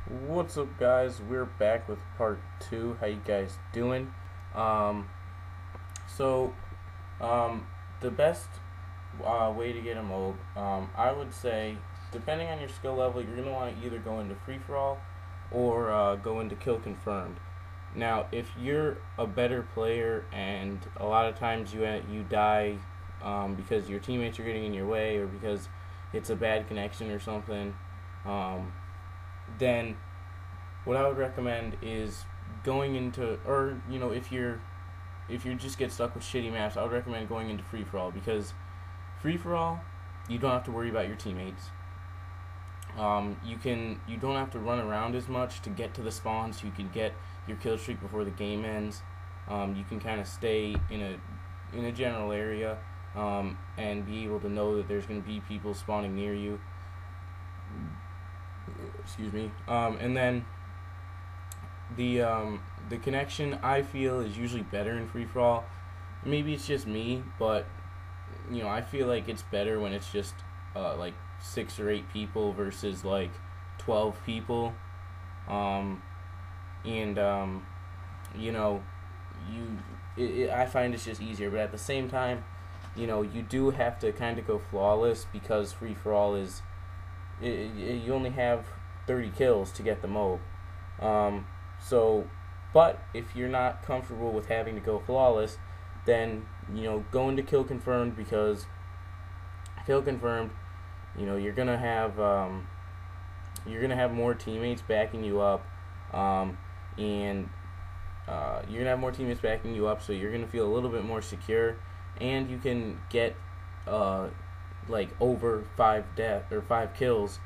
What's up, guys? We're back with part two. How you guys doing? Um, so, um, the best way to get a MOAB, I would say, depending on your skill level, you're gonna want to either go into free for all or go into kill confirmed. Now, if you're a better player and a lot of times you die because your teammates are getting in your way or because it's a bad connection or something, um, then what I would recommend is going into, or if you just get stuck with shitty maps, I would recommend going into free for all, because free for all, you don't have to worry about your teammates. You don't have to run around as much to get to the spawn, so you can get your kill streak before the game ends. You can kind of stay in a general area, and be able to know that there's going to be people spawning near you. Excuse me. And then the connection, I feel, is usually better in free for all. Maybe it's just me, but I feel like it's better when it's just like 6 or 8 people versus like 12 people. Um, and you know, I find it's just easier. But at the same time, you do have to kind of go flawless, because free for all is you only have 30 kills to get the M.O.A.B. So, but if you're not comfortable with having to go flawless, then go into kill confirmed, because kill confirmed, you're gonna have more teammates backing you up, and you're gonna have more teammates backing you up, so you're gonna feel a little bit more secure, and you can get like over 5 kills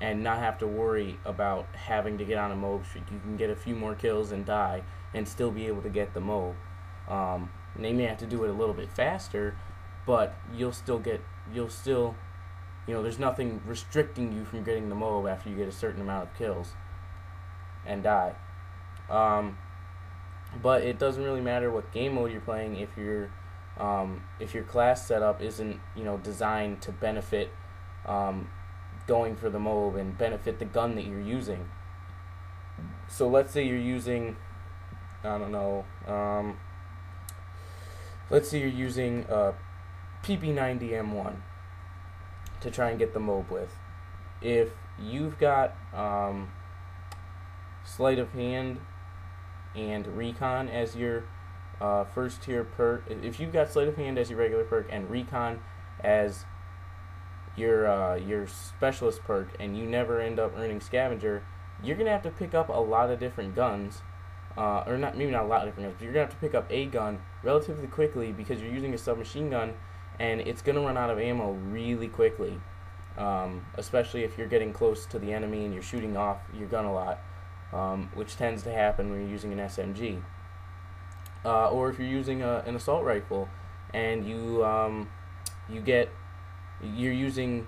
and not have to worry about having to get on a M.O.A.B streak. You can get a few more kills and die and still be able to get the M.O.A.B. They may have to do it a little bit faster, but there's nothing restricting you from getting the M.O.A.B after you get a certain amount of kills and die. But it doesn't really matter what game mode you're playing if your class setup isn't designed to benefit going for the M.O.A.B and benefit the gun that you're using. So let's say you're using, I don't know, let's say you're using PP90 M1 to try and get the M.O.A.B with. If you've got sleight of hand and recon as your first tier perk, if you've got sleight of hand as your regular perk and recon as your specialist perk, and you never end up earning scavenger, you're gonna have to pick up a lot of different guns, or not, maybe not a lot of different guns, but you're gonna have to pick up a gun relatively quickly, because you're using a submachine gun, and it's gonna run out of ammo really quickly, especially if you're getting close to the enemy and you're shooting off your gun a lot, which tends to happen when you're using an SMG, or if you're using an assault rifle, and you're using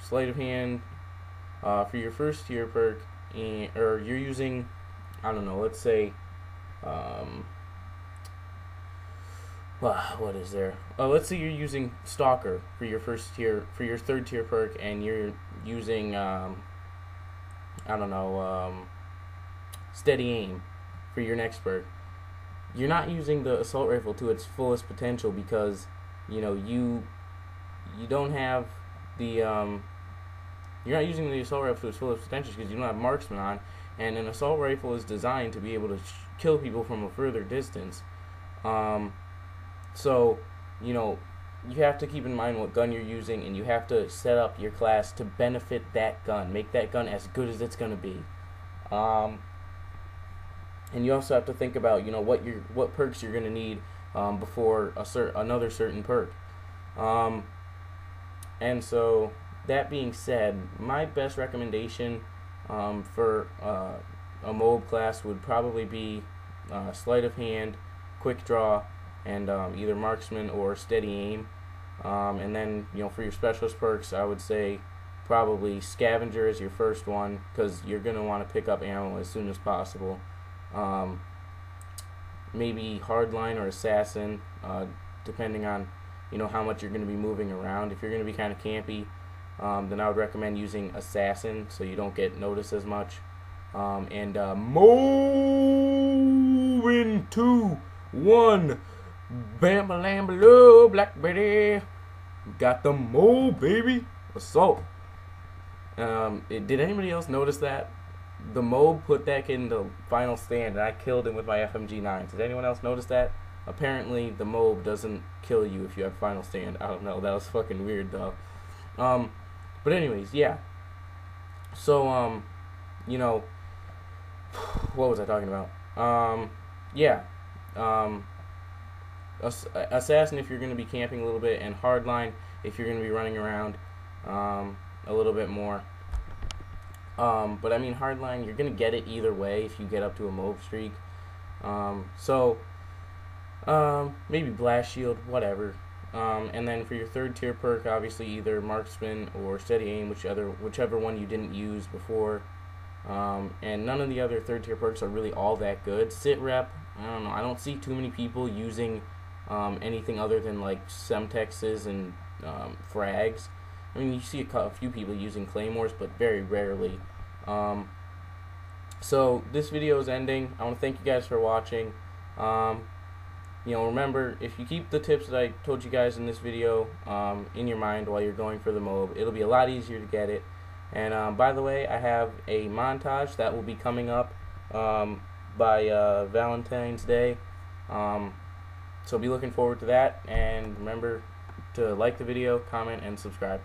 sleight of hand for your first tier perk, or you're using, I don't know, let's say, what is there? Let's say you're using Stalker for your third tier perk, and you're using, I don't know, steady aim for your next perk. You're not using the assault rifle to its fullest potential, because you don't have the you're not using the assault rifle to its fullest potential because you don't have marksman on, and an assault rifle is designed to be able to kill people from a further distance. So you have to keep in mind what gun you're using, and you have to set up your class to benefit that gun, make that gun as good as it's going to be. And you also have to think about what perks you're going to need before another certain perk. And so, that being said, my best recommendation for a M.O.A.B class would probably be sleight of hand, quick draw, and either marksman or steady aim. And then for your specialist perks, I would say probably scavenger is your first one, because you're going to want to pick up ammo as soon as possible. Maybe hardline or assassin, depending on how much you're going to be moving around. If you're going to be kind of campy, then I would recommend using assassin, so you don't get noticed as much. Moving 2, 1, bam, lamb, below, Black Betty, got the M.O.A.B, baby, assault. Did anybody else notice that? The M.O.A.B put that in the final stand, and I killed him with my FMG9. Did anyone else notice that? Apparently, the M.O.A.B doesn't kill you if you have final stand. I don't know. That was fucking weird, though. But anyways, yeah. So, you know, what was I talking about? Yeah. Assassin if you're going to be camping a little bit, and Hardline if you're going to be running around a little bit more. But I mean, Hardline, you're going to get it either way if you get up to a M.O.A.B streak. Maybe Blast Shield, whatever. And then for your third tier perk, obviously either Marksman or Steady Aim, whichever one you didn't use before. And none of the other third tier perks are really all that good. Sit Rep, I don't know. I don't see too many people using anything other than like Semtexes and frags. I mean, you see a few people using Claymores, but very rarely. So this video is ending. I want to thank you guys for watching. You know, remember, if you keep the tips that I told you guys in this video in your mind while you're going for the M.O.A.B, it'll be a lot easier to get it. And by the way, I have a montage that will be coming up by Valentine's Day. So be looking forward to that. And remember to like the video, comment, and subscribe.